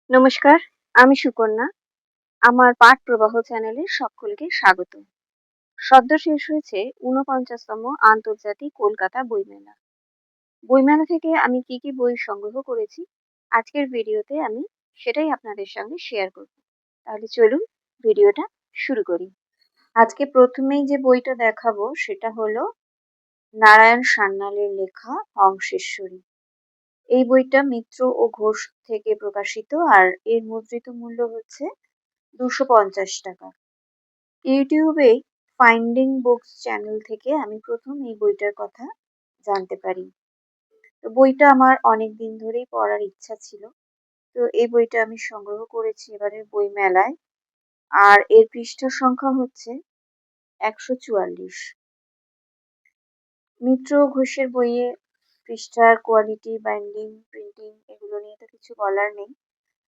নমস্কার, আমি সুকন্যা। আমার পাঠ প্রবাহ চ্যানেলে সকলকে স্বাগত। সদ্য শেষ হয়েছে ৪৯তম আন্তর্জাতিক কলকাতা বইমেলা। বইমেলা থেকে আমি কি বই সংগ্রহ করেছি আজকের ভিডিওতে আমি সেটাই আপনাদের সঙ্গে শেয়ার করব। তাহলে চলুন ভিডিওটা শুরু করি। আজকে প্রথমেই যে বইটা দেখাবো সেটা হলো নারায়ণ সান্যালের লেখা হংসেশ্বরী। এই বইটা মিত্র ও ঘোষ থেকে প্রকাশিত আর এর মুদ্রিত মূল্য হচ্ছে ২৫০ টাকা। ইউটিউবে ফাইন্ডিং বুকস চ্যানেল থেকে আমি প্রথম এই বইটার কথা জানতে পারি। তো বইটা আমার অনেক দিন ধরেই পড়ার ইচ্ছা ছিল। তো এই বইটা আমি সংগ্রহ করেছি এবারের বই মেলায়। আর এর পৃষ্ঠা সংখ্যা হচ্ছে ১৪৪। মিত্র ঘোষের বইয়ে পৃষ্ঠার কোয়ালিটি, বাইন্ডিং, প্রিন্টিং এগুলো নিয়ে তো কিছু বলার নেই।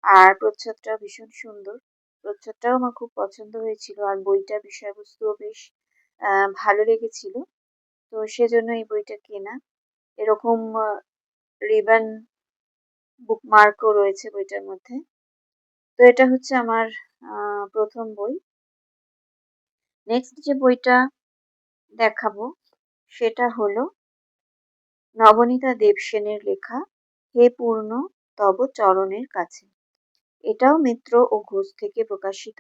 আর প্রচ্ছদটাও ভীষণ সুন্দর। প্রচ্ছদটাও আমার খুব পছন্দ হয়েছিল আর বইটার বিষয়বস্তুও বেশ ভালো লেগেছিল। তো সেজন্য এই বইটা কেনা। এরকম রিবন বুকমার্কও রয়েছে বইটার মধ্যে। তো এটা হচ্ছে আমার প্রথম বই। নেক্সট যে বইটা দেখাবো সেটা হলো নবনীতা দেবসেনের লেখা হে পূর্ণ তব চরণের কাছে। এটাও মিত্র ও ঘোষ থেকে প্রকাশিত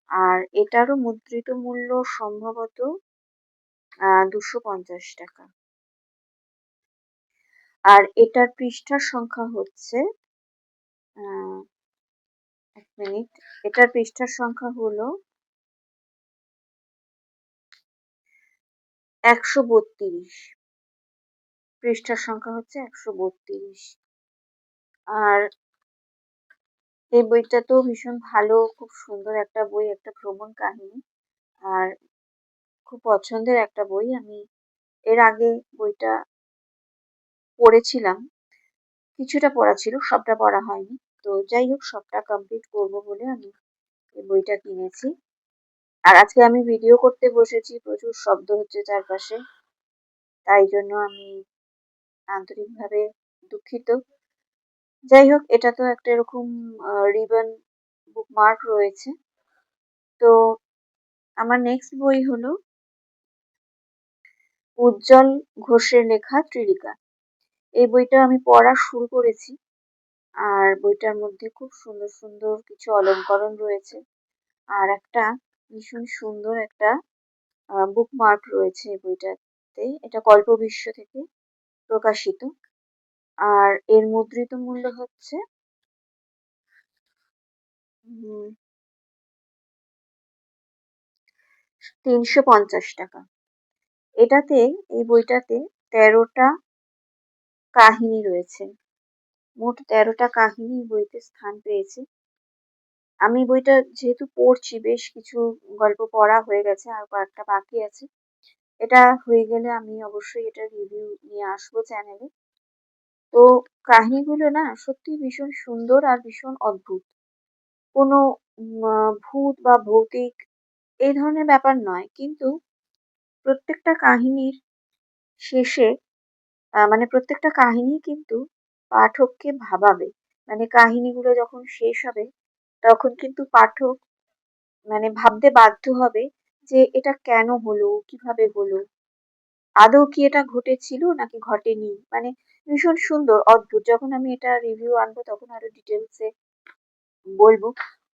আর এটারও মুদ্রিত মূল্য সম্ভবত ২৫০ টাকা। আর এটার পৃষ্ঠার সংখ্যা হচ্ছে ১ মিনিট, এটার পৃষ্ঠার সংখ্যা হলো ১৩২। পৃষ্ঠার সংখ্যা হচ্ছে ১৩২। আর এই বইটা তো ভীষণ ভালো, খুব সুন্দর একটা বই, একটা ভ্রমণ কাহিনী আর খুব পছন্দের একটা বই। আমি এর আগে বইটা পড়েছিলাম, কিছুটা পড়া ছিল, সবটা পড়া হয়নি। তো যাই হোক, সবটা কমপ্লিট করব বলে আমি এই বইটা কিনেছি। আর আজকে আমি ভিডিও করতে বসেছি, প্রচুর শব্দ হচ্ছে চারপাশে, তাই জন্য আমি আন্তরিকভাবে দুঃখিত। যাই হোক, এটা তো একটা এরকম রিবন বুকমার্ক রয়েছে। তো আমার নেক্সট বই হলো উজ্জ্বল ঘোষের লেখা ত্রিলিকা। এই বইটা আমি পড়া শুরু করেছি আর বইটার মধ্যে খুব সুন্দর সুন্দর কিছু অলংকরণ রয়েছে আর একটা ভীষণ সুন্দর একটা বুকমার্ক রয়েছে এই বইটাতে। এটা কল্পবিশ্ব থেকে প্রকাশিত আর এর মুদ্রিত মূল্য হচ্ছে ৩৫০ টাকা। এই বইটাতে ১৩টা কাহিনী রয়েছে। মোট ১৩টা কাহিনী বইতে স্থান পেয়েছে। আমি বইটা যেহেতু পড়ছি, বেশ কিছু গল্প পড়া হয়ে গেছে আর কয়েকটা বাকি আছে। এটা হয়ে গেলে আমি অবশ্যই এটা রিভিউ নিয়ে আসবো চ্যানেলে। তো কাহিনীগুলো না সত্যি ভীষণ সুন্দর আর ভীষণ অদ্ভুত। কোনো ভূত বা ভৌতিক এই ধরনের ব্যাপার নয়, কিন্তু প্রত্যেকটা কাহিনীর শেষে মানে প্রত্যেকটা কাহিনী কিন্তু পাঠককে ভাবাবে। মানে কাহিনীগুলো যখন শেষ হবে তখন কিন্তু পাঠক মানে ভাবতে বাধ্য হবে যে এটা কেন হলো, কিভাবে হলো, আদৌ কি এটা ঘটেছিল নাকি ঘটেনি। মানে ভীষণ সুন্দর, অদ্ভুত। যখন আমি এটা রিভিউ আনবো তখন আরো ডিটেলসে বলবো।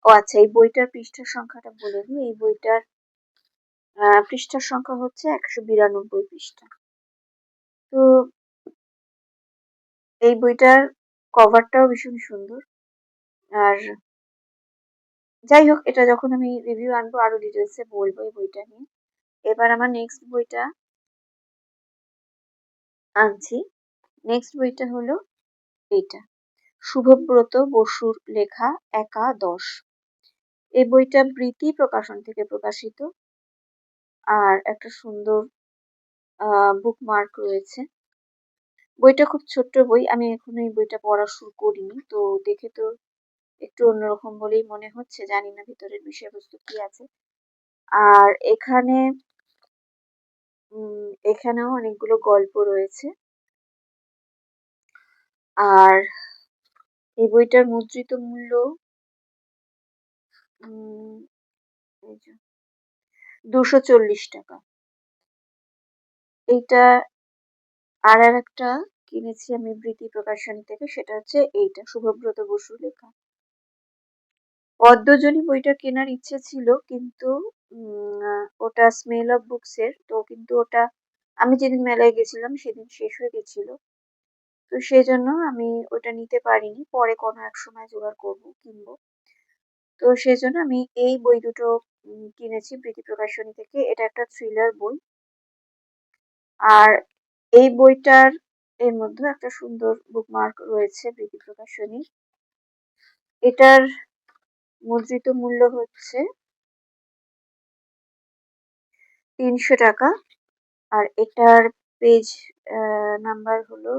ও আচ্ছা, এই বইটার পৃষ্ঠার সংখ্যাটা বলে দিই। এই বইটার পৃষ্ঠার সংখ্যা হচ্ছে ১৯২ পৃষ্ঠা। তো এই বইটার কভারটাও ভীষণ সুন্দর। আর যাই হোক, এটা যখন আমি রিভিউ আনবো আরো ডিটেলসে বলবো এই বইটা নিয়ে। এবার আমার নেক্সট বইটা আনছি। নেক্সট বইটা হলো এইটা, শুভব্রত বসুর লেখা একাদশ। এই বইটা বৃতি প্রকাশন থেকে প্রকাশিত আর একটা সুন্দর বুকমার্ক রয়েছে। বইটা খুব ছোট্ট বই, আমি এখনো এই বইটা পড়া শুরু করিনি। তো দেখে তো একটু অন্যরকম বলেই মনে হচ্ছে, জানি না ভিতরের বিষয়বস্তু কি আছে। আর এখানেও অনেকগুলো গল্প রয়েছে। আর এই বইটার মুদ্রিত মূল্য 240 টাকা। এইটা আর একটা কিনেছি আমি বৃতি প্রকাশনী থেকে, সেটা হচ্ছে এইটা শুভব্রত বসুর লেখা পদ্মজনী। বইটা কেনার ইচ্ছে ছিল, কিন্তু ওটা স্মেল অফ বুকস এর, তো কিন্তু ওটা আমি যেদিন মেলায় গেছিলাম সেদিন শেষ হয়ে গেছিল, তো সেই জন্য আমি ওটা নিতে পারিনি। পরে কোনো এক সময় জোগাড় করবো, কিনবো। তো সেই জন্য আমি এই বই দুটো কিনেছি বৃতি প্রকাশনী থেকে। এটা একটা থ্রিলার বই, আর এই বইটার এর মধ্যে একটা সুন্দর বুকমার্ক রয়েছে বৃতি প্রকাশনী। এটার মুদ্রিত মূল্য হচ্ছে 300 টাকা, আর এটার পেজ নাম্বার হলো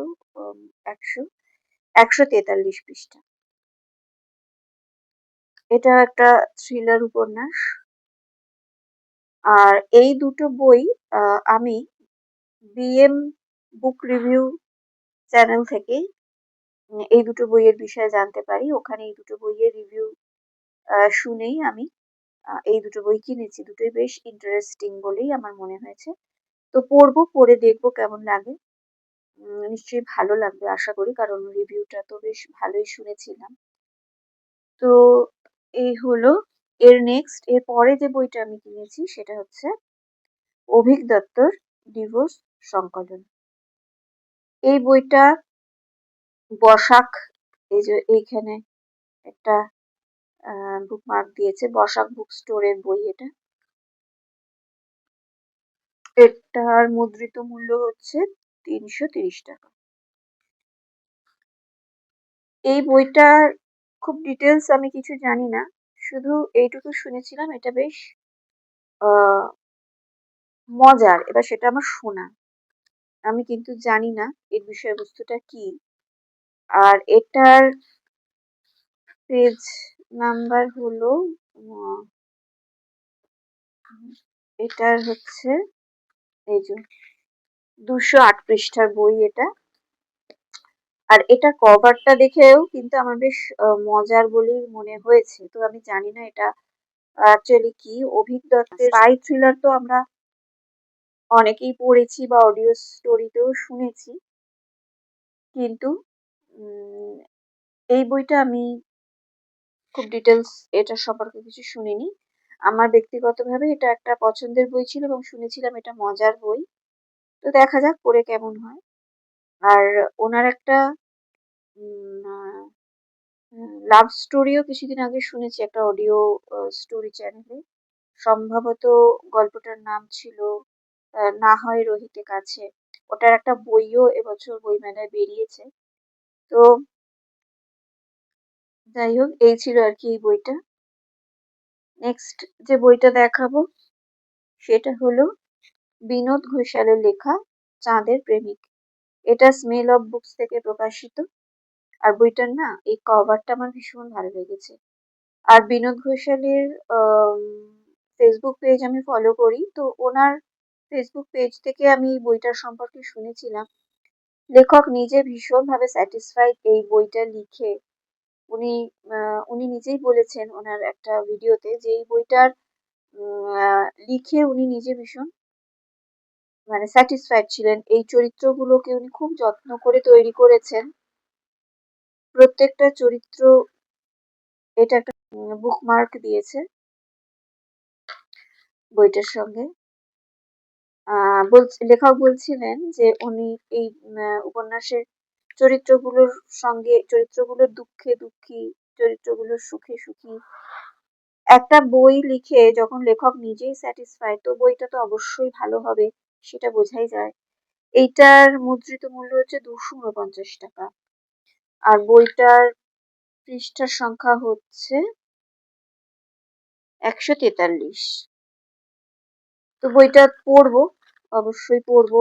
143 পৃষ্ঠা। এটা একটা থ্রিলার উপন্যাস। আর এই দুটো বই আমি বিএম বুক রিভিউ চ্যানেল থেকে এই দুটো বইয়ের বিষয়ে জানতে পারি। ওখানে এই দুটো বইয়ের রিভিউ শুনেই আমি এই দুটো বই কিনেছি। দুটোই বেশ ইন্টারেস্টিং বলেই আমার মনে হয়েছে। তো পড়বো, পড়ে দেখবো কেমন লাগে। নিশ্চয়ই ভালো লাগবে আশা করি, কারণ রিভিউটা তো বেশ ভালোই শুনেছিলাম। তো এই হলো এর পরে যে বইটা আমি কিনেছি সেটা হচ্ছে অভীক দত্তর ডিভোর্স সংকলন। এই বইটা বসাক, এই যে এইখানে একটা বুকমার্ক দিয়েছে, বসাক বুক স্টোরের বই এটা। এটার মুদ্রিত মূল্য হচ্ছে 330 টাকা। এই বইটার খুব ডিটেলস আমি কিছু জানি না, শুধু এইটুকু শুনেছিলাম এটা বেশ মজার। এবার সেটা আমার শোনা, আমি কিন্তু জানি না এর বিষয়বস্তুটা কি। আর এটার পেজ নাম্বার হলো এটার হচ্ছে এই যে 208 পৃষ্ঠার বই এটা। আর এটা কভারটা দেখেও কিন্তু আমার বেশ মজার বলেই মনে হয়েছে। তো আমি জানি না এটা অ্যাকচুয়ালি কি। অভীক দত্তের স্পাই থ্রিলার তো আমরা অনেকেই পড়েছি বা অডিও স্টোরিতেও শুনেছি, কিন্তু এই বইটা আমি খুব ডিটেলস এটা সম্পর্কে কিছু শুনিনি। আমার ব্যক্তিগতভাবে এটা একটা পছন্দের বই ছিল এবং শুনেছিলাম এটা মজার বই। তো দেখা যাক পড়ে কেমন হয়। আর ওনার একটা লাভ স্টোরিও কিছুদিন আগে শুনেছি একটা অডিও স্টোরি চ্যানেলে। সম্ভবত গল্পটার নাম ছিল না হয় রহিতে কাছে। ওটার একটা বইও এবছর বইমেলায় বেরিয়েছে। তো যাই হোক, এই ছিল আর কি এই বইটা। নেক্সট যে বইটা দেখাবো সেটা হলো বিনোদ ঘোষালের লেখা চাঁদের প্রেমিক। এটা স্মেল অফ বুকস থেকে প্রকাশিত। আর বইটার না এই কভারটা আমার ভীষণ ভালো লেগেছে। আর বিনোদ ঘোষালের ফেসবুক পেজ আমি ফলো করি, তো ওনার ফেসবুক পেজ থেকে আমি এই বইটার সম্পর্কে শুনেছিলাম। লেখক নিজে ভীষণভাবে স্যাটিসফাইড এই বইটা লিখে। উনি উনি নিজেই বলেছেন ওনার একটা ভিডিওতে যে এই বইটার লিখে উনি নিজে ভীষণ মানে স্যাটিসফাইড ছিলেন। এই চরিত্রগুলোকে উনি খুব যত্ন করে তৈরি করেছেন। প্রত্যেকটা চরিত্র, এটা একটা বুকমার্ক দিয়েছে বইটার সঙ্গে। লেখক বলছিলেন যে উনি এই উপন্যাসের চরিত্রগুলোর দুঃখে দুঃখী, চরিত্রগুলোর সুখে সুখী। একটা বই লিখে যখন লেখক নিজেই স্যাটিসফাইড, তো বইটা তো অবশ্যই ভালো হবে, সেটা বোঝাই যায়। এইটার মুদ্রিত মূল্য হচ্ছে 249 টাকা। আর বইটার পৃষ্ঠার সংখ্যা হচ্ছে 143। তো বইটা পড়বো, অবশ্যই পড়বো।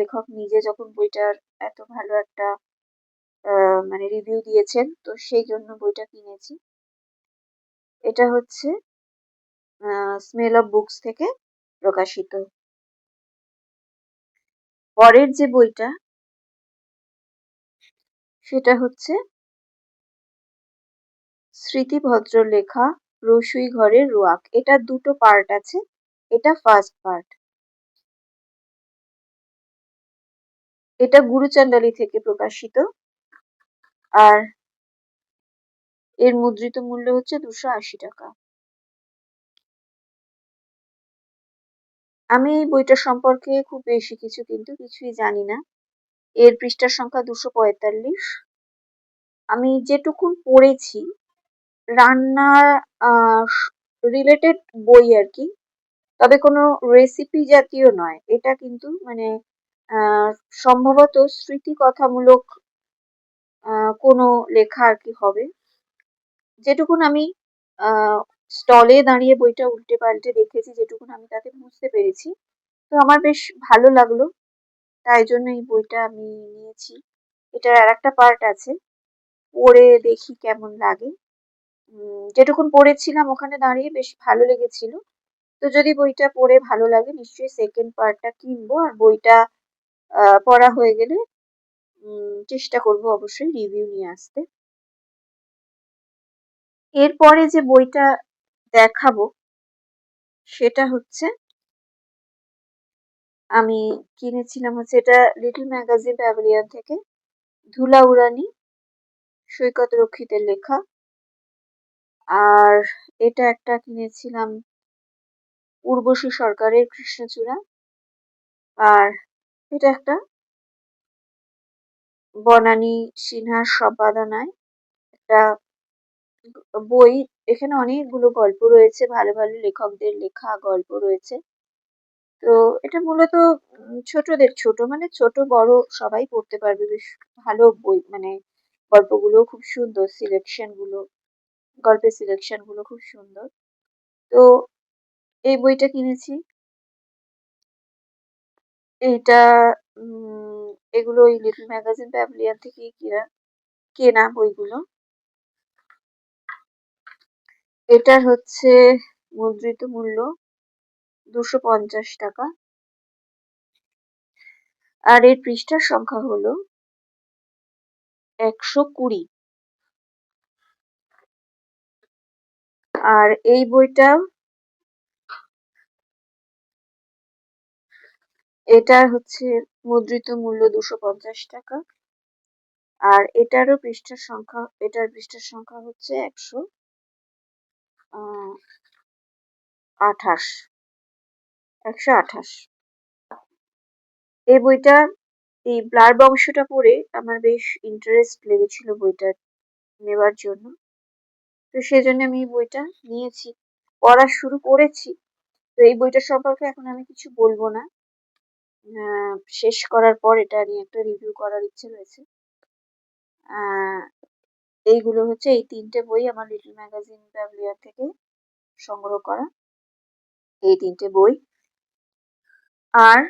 লেখক নিজে যখন বইটার এত ভালো একটা মানে রিভিউ দিয়েছেন, তো সেই জন্য বইটা কিনেছি। এটা হচ্ছে স্মেল অফ বুকস থেকে প্রকাশিত। পরের যে বইটা সেটা হচ্ছে স্মৃতি ভদ্র লেখা রসুই ঘরের রোয়াক। এটা দুটো পার্ট আছে, এটা ফার্স্ট পার্ট। এটা গুরুচান্ডালী থেকে প্রকাশিত, আর এর মুদ্রিত মূল্য হচ্ছে 280 টাকা। আমি এই বইটা সম্পর্কে খুব বেশি কিছু কিন্তু কিছুই জানি না। এর পৃষ্ঠার সংখ্যা 245। আমি যেটুকুন পড়েছি রান্নার রিলেটেড বই আর কি, তবে কোনো রেসিপি জাতীয় নয়। এটা কিন্তু মানে সম্ভবত স্মৃতিকথামূলক কোনো লেখা আর কি হবে। যেটুকুন আমি স্টলে দাঁড়িয়ে বইটা উল্টে পাল্টে দেখেছি, যেটুকুন আমি তাতে বুঝতে পেরেছি, তো আমার বেশ ভালো লাগলো, তাই জন্য এই বইটা আমি নিয়েছি। এটার আর একটা পার্ট আছে, পড়ে দেখি কেমন লাগে। যেটুকুন পড়েছিলাম ওখানে দাঁড়িয়ে বেশ ভালো লেগেছিল। তো যদি বইটা পড়ে ভালো লাগে নিশ্চয়ই সেকেন্ড পার্টটা কিনবো, আর বইটা পড়া হয়ে গেলে চেষ্টা করব অবশ্যই রিভিউ নিয়ে আসতে। এরপরে যে বইটা দেখাবো সেটা হচ্ছে, আমি কিনেছিলাম হচ্ছে এটা লিটল ম্যাগাজিন প্যাভিলিয়ন থেকে, ধুলা উড়ানি সৈকত রক্ষিতের লেখা। আর এটা একটা কিনেছিলাম উর্বশী সরকারের কৃষ্ণচূড়া। আর এটা একটা বনানী সিনহার সম্পাদনায় একটা বই। এখানে অনেকগুলো গল্প রয়েছে, ভালো ভালো লেখকদের লেখা গল্প রয়েছে। তো এটা মূলত ছোটদের, ছোট মানে ছোট বড় সবাই পড়তে পারবে। বেশ ভালো বই, মানে গল্পগুলো খুব সুন্দর, সিলেকশন গুলো, গল্পের সিলেকশন গুলো খুব সুন্দর। তো এই বইটা কিনেছি। এইটা এগুলো ওই লিটল ম্যাগাজিন প্যাভিলিয়ন থেকে কেনা বইগুলো। এটার হচ্ছে মুদ্রিত মূল্য 250 টাকা, আর এর পৃষ্ঠার সংখ্যা হলো 120। আর এই বইটা, এটার হচ্ছে মুদ্রিত মূল্য 250 টাকা, আর এটার পৃষ্ঠার সংখ্যা হচ্ছে 128। এই বইটা, এই ব্লার্ব অংশটা পড়ে আমার বেশ ইন্টারেস্ট লেগেছিল বইটা নেবার জন্য, তো সেজন্য আমি এই বইটা নিয়েছি, পড়া শুরু করেছি। তো এই বইটা সম্পর্কে এখন আমি কিছু বলবো না, শেষ করার পর এটা নিয়ে একটা রিভিউ করার ইচ্ছে রয়েছে। এইগুলো হচ্ছে এই 3টে বই আমার লিটল ম্যাগাজিন প্যাভিলিয়ন থেকে সংগ্রহ করা, এই 3টে বই। আর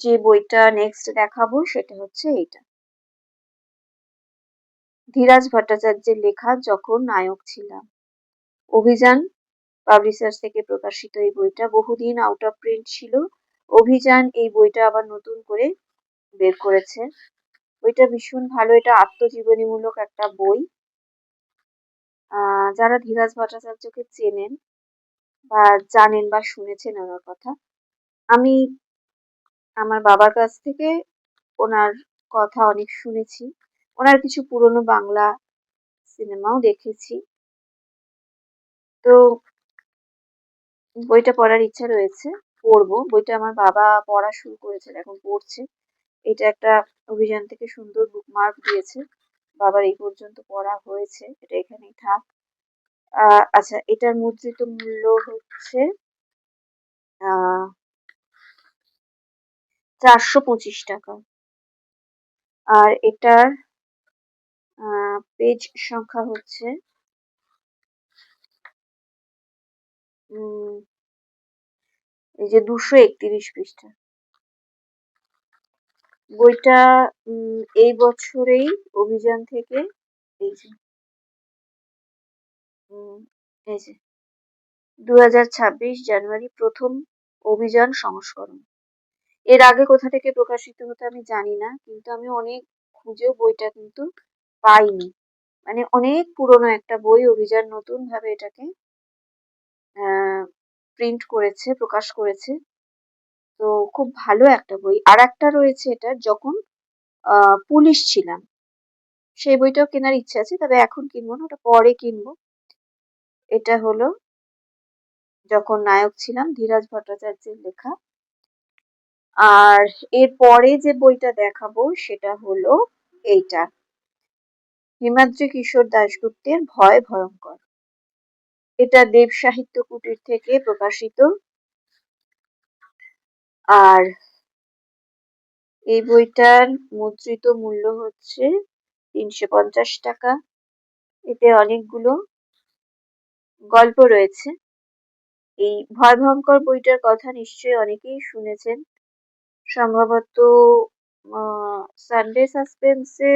যে বইটা নেক্সট দেখাবো সেটা হচ্ছে এইটা, ধীরাজ ভট্টাচার্যের লেখা যখন নায়ক ছিলাম। অভিযান পাবলিশার্স থেকে প্রকাশিত এই বইটা বহুদিন আউট অফ প্রিন্ট ছিল। অভিযান এই বইটা আবার নতুন করে বের করেছে। বইটা ভীষণ ভালো, এটা আত্মজীবনীমূলক একটা বই। যারা ধীরাজ ভট্টাচার্যকে চেনেন বা জানেন বা শুনেছেন ওনার কথা, আমি আমার বাবার কাছ থেকে ওনার কথা অনেক শুনেছি, ওনার কিছু পুরনো বাংলা সিনেমাও দেখেছি। তো বইটা পড়ার ইচ্ছা রয়েছে, পড়বো। বইটা আমার বাবা পড়া শুরু করেছেন, এখন পড়ছে। এটা একটা অভিযান থেকে সুন্দর বুকমার্ক দিয়েছে, বাবার এই পর্যন্ত পড়া হয়েছে, এটা এখানেই থাক। আচ্ছা, এটার মুদ্রিত মূল্য হচ্ছে 425 টাকা, আর এটার পেজ সংখ্যা হচ্ছে এই যে 231 পৃষ্ঠা। বইটা এই বছরেই অভিযান থেকে, এই যে এই যে 2026 জানুয়ারি প্রথম অভিযান সংস্করণ। এর আগে কোথা থেকে প্রকাশিত হতো আমি জানি না, কিন্তু আমি অনেক খুঁজেও বইটা কিন্তু পাইনি। মানে অনেক পুরনো একটা বই, অভিযান নতুন ভাবে এটাকে প্রিন্ট করেছে, প্রকাশ করেছে। তো খুব ভালো একটা বই। আর একটা রয়েছে এটার, যখন পুলিশ ছিলাম, সেই বইটাও কেনার ইচ্ছা আছে, তবে এখন কিনবো না, ওটা পরে কিনবো। এটা হলো যখন নায়ক ছিলাম, ধীরাজ ভট্টাচার্যের লেখা। আর এর পরে যে বইটা দেখাবো সেটা হলো এইটা, হিমাদ্রি কিশোর দাশগুপ্তের ভয় ভয়ঙ্কর। এটা দেব সাহিত্য কুটির থেকে প্রকাশিত। আর এই বইটার মুদ্রিত মূল্য হচ্ছে ৩৫০ টাকা। এতে অনেকগুলো গল্প রয়েছে। এই ভয় ভয়ঙ্কর বইটার কথা নিশ্চয়ই অনেকেই শুনেছেন, সম্ভবত সানডে সাসপেন্সে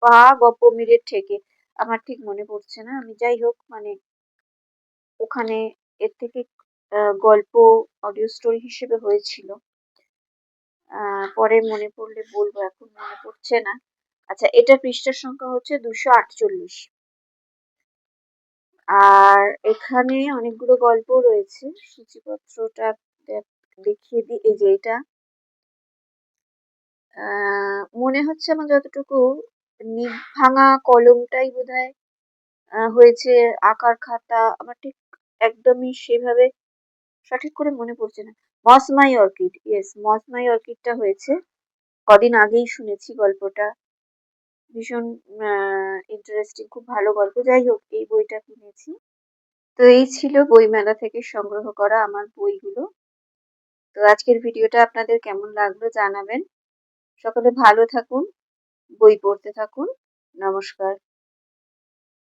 বা গল্পমিলের থেকে, আমার ঠিক মনে পড়ছে না। আমি যাই হোক, মানে ওখানে এর থেকে গল্প অডিও স্টোরি হিসেবে হয়েছিল। পরে মনে পড়লে বলবো, এখন মনে পড়ছে না। আচ্ছা, এটা পৃষ্ঠার সংখ্যা হচ্ছে 248। আর এখানে অনেকগুলো গল্প রয়েছে, সূচিপত্রটা দেখিয়ে দিই। এই যে এটা মনে হচ্ছে আমার যতটুকু, নিভ ভাঙা কলমটাই বোধহয় হয়েছে আঁকার খাতা, আমার ঠিক একদমই সেভাবে সঠিক করে মনে পড়ছে না। মস মাই অর্কিড, ইয়েস, মস মাই অর্কিডটা হয়েছে। কদিন আগেই শুনেছি গল্পটা, ভীষণ ইন্টারেস্টিং, খুব ভালো গল্প। যাই হোক, এই বইটা কিনেছি। তো এই ছিল বইমেলা থেকে সংগ্রহ করা আমার বইগুলো। তো আজকের ভিডিওটা আপনাদের কেমন লাগলো জানাবেন। সকলে ভালো থাকুন, বই পড়তে থাকুন। নমস্কার।